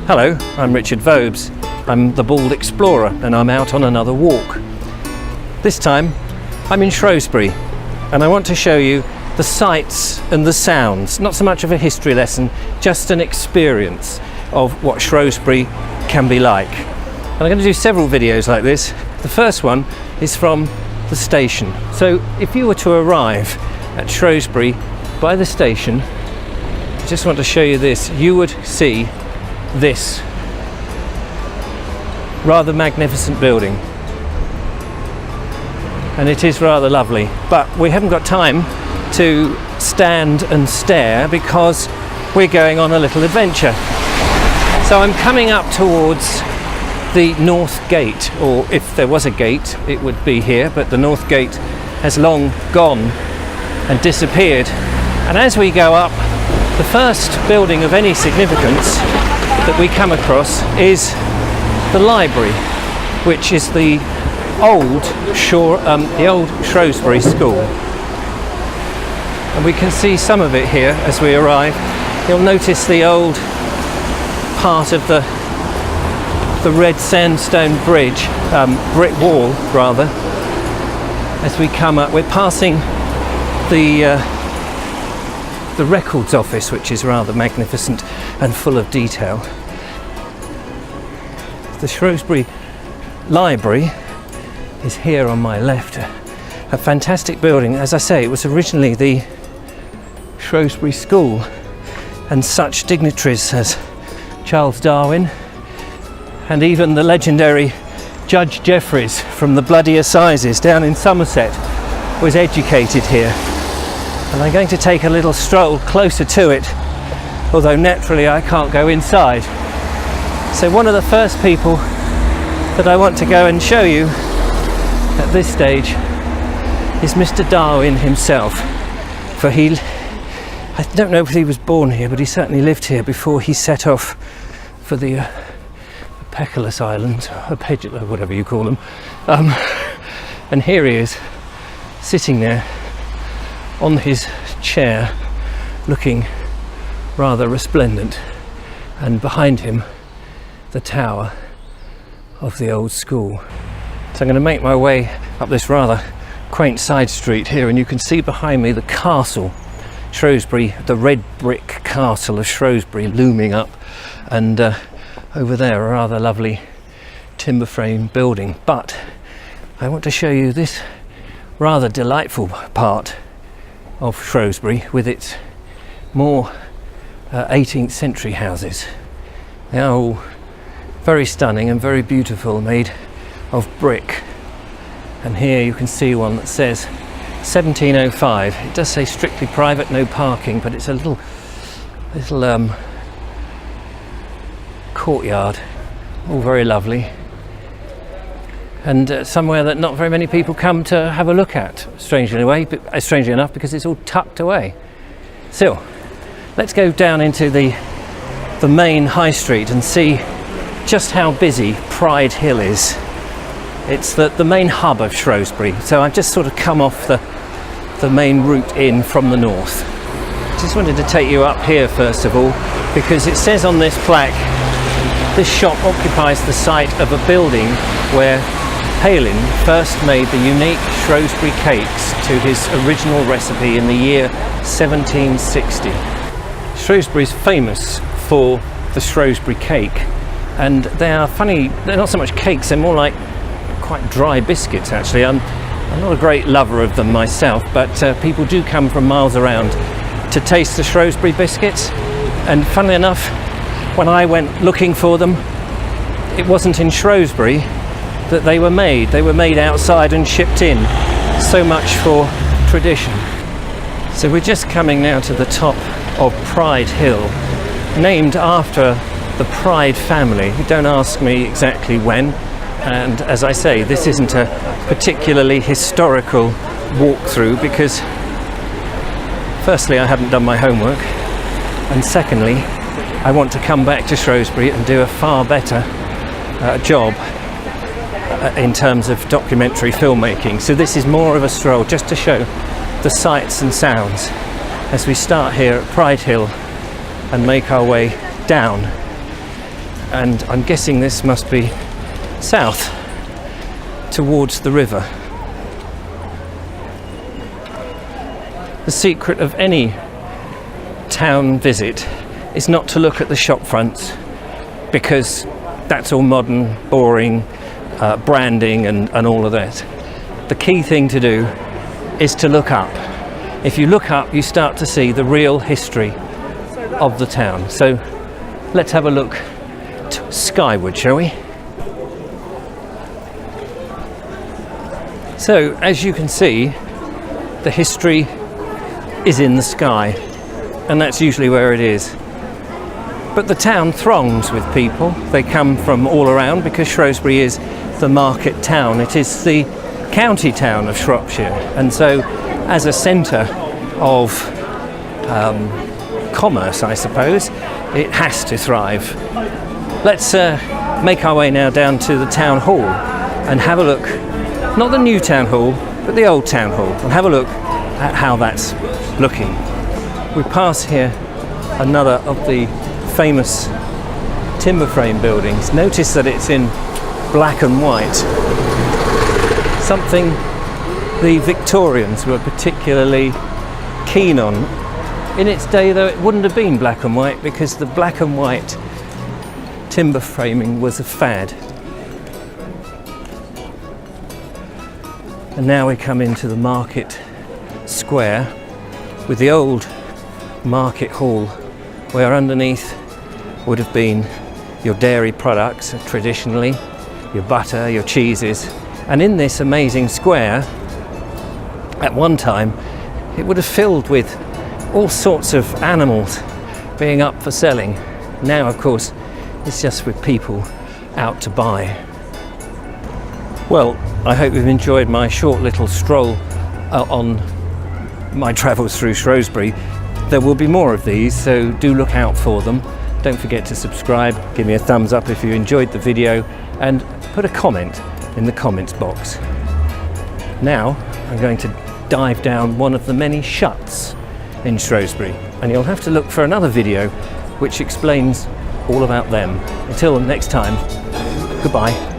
Hello, I'm Richard Vobes. I'm the Bald Explorer and I'm out on another walk. This time I'm in Shrewsbury and I want to show you the sights and the sounds, not so much of a history lesson, just an experience of what Shrewsbury can be like. And I'm going to do several videos like this. The first one is from the station. So if you were to arrive at Shrewsbury by the station, I just want to show you this, you would see this rather magnificent building, and it is rather lovely, but we haven't got time to stand and stare because we're going on a little adventure. So I'm coming up towards the North Gate, or if there was a gate it would be here, but the North Gate has long gone and disappeared. And as we go up, the first building of any significance that we come across is the library, which is the old Shrewsbury School. And we can see some of it here as we arrive. You'll notice the old part of the red sandstone bridge, brick wall rather. As we come up, we're passing the records office, which is rather magnificent and full of detail. The Shrewsbury Library is here on my left. A fantastic building. As I say, it was originally the Shrewsbury School, and such dignitaries as Charles Darwin and even the legendary Judge Jeffreys from the Bloody Assizes down in Somerset was educated here. And I'm going to take a little stroll closer to it, although naturally I can't go inside. So one of the first people that I want to go and show you at this stage is Mr. Darwin himself, for I don't know if he was born here, but he certainly lived here before he set off for the Peculous Islands, or Pedula, whatever you call them. And here he is, sitting there on his chair, looking rather resplendent, and behind him the tower of the old school. So I'm going to make my way up this rather quaint side street here, and you can see behind me the castle, Shrewsbury, the red brick castle of Shrewsbury looming up, and over there a rather lovely timber frame building. But I want to show you this rather delightful part of Shrewsbury with its more 18th century houses. They are all very stunning and very beautiful, made of brick. And here you can see one that says 1705. It does say strictly private, no parking, but it's a little courtyard, all very lovely, and somewhere that not very many people come to have a look at, strangely enough, because it's all tucked away. So let's go down into the main high street and see just how busy Pride Hill is. It's the main hub of Shrewsbury, so I've just sort of come off the main route in from the north. Just wanted to take you up here first of all, because it says on this plaque, this shop occupies the site of a building where Palin first made the unique Shrewsbury cakes to his original recipe in the year 1760. Shrewsbury's famous for the Shrewsbury cake, and they are funny, they're not so much cakes, they're more like quite dry biscuits actually. I'm not a great lover of them myself, but people do come from miles around to taste the Shrewsbury biscuits, and funnily enough, when I went looking for them, it wasn't in Shrewsbury that they were made. They were made outside and shipped in. So much for tradition. So we're just coming now to the top of Pride Hill, named after the Pride family. Don't ask me exactly when, and as I say, this isn't a particularly historical walkthrough because firstly I haven't done my homework, and secondly I want to come back to Shrewsbury and do a far better job in terms of documentary filmmaking. So this is more of a stroll just to show the sights and sounds as we start here at Pride Hill and make our way down. and I'm guessing this must be south towards the river. The secret of any town visit is not to look at the shop fronts, because that's all modern, boring, branding and all of that. The key thing to do is to look up. If you look up, you start to see the real history of the town. So let's have a look skyward, shall we? So as you can see, the history is in the sky, and that's usually where it is. But the town throngs with people. They come from all around because Shrewsbury is the market town. It is the county town of Shropshire, and so as a centre of commerce, I suppose, it has to thrive. Let's make our way now down to the town hall and have a look, not the new town hall, but the old town hall, and have a look at how that's looking. We pass here another of the famous timber frame buildings. Notice that it's in black and white, something the Victorians were particularly keen on. In its day, though, it wouldn't have been black and white, because the black and white timber framing was a fad. And now we come into the market square with the old market hall, where underneath would have been your dairy products, traditionally, your butter, your cheeses. And in this amazing square, at one time, it would have filled with all sorts of animals being up for selling. Now, of course, it's just with people out to buy. Well, I hope you've enjoyed my short little stroll on my travels through Shrewsbury. There will be more of these, so do look out for them. Don't forget to subscribe, give me a thumbs up if you enjoyed the video, and put a comment in the comments box. Now I'm going to dive down one of the many shuts in Shrewsbury, and you'll have to look for another video which explains all about them. Until next time, goodbye.